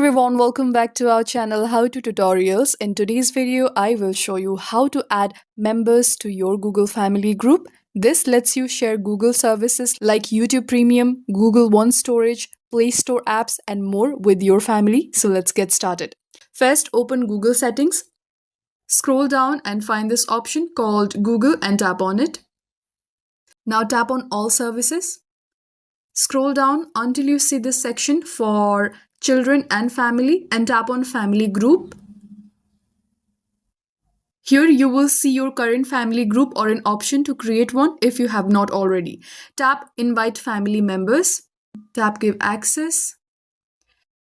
everyone, welcome back to our channel How to Tutorials. In today's video, I will show you how to add members to your Google Family group. This lets you share Google services like YouTube Premium, Google One Storage, Play Store apps, and more with your family. So let's get started. First, open Google Settings. Scroll down and find this option called Google and tap on it. Now tap on All Services. Scroll down until you see this section for Children and Family and tap on Family Group. Here you will see your current family group or an option to create one if you have not already. Tap Invite Family Members. Tap Give Access.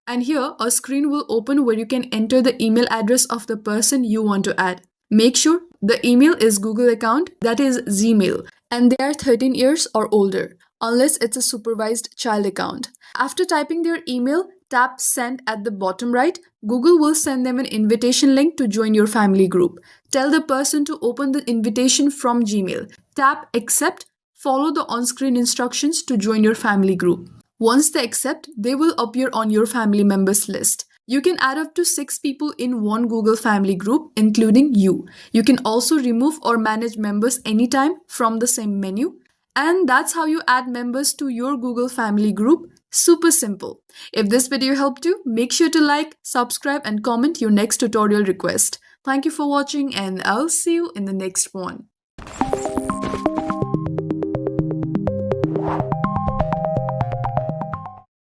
And here a screen will open where you can enter the email address of the person you want to add. Make sure the email is Google account, that is Gmail, and they are 13 years or older, unless it's a supervised child account. After typing their email, tap Send at the bottom right. Google will send them an invitation link to join your family group. Tell the person to open the invitation from Gmail. Tap Accept. Follow the on-screen instructions to join your family group. Once they accept, they will appear on your family members list. You can add up to 6 people in one Google Family group, including you. You can also remove or manage members anytime from the same menu. And that's how you add members to your Google Family group. Super simple. If this video helped you, make sure to like, subscribe, and comment your next tutorial request. Thank you for watching, and I'll see you in the next one.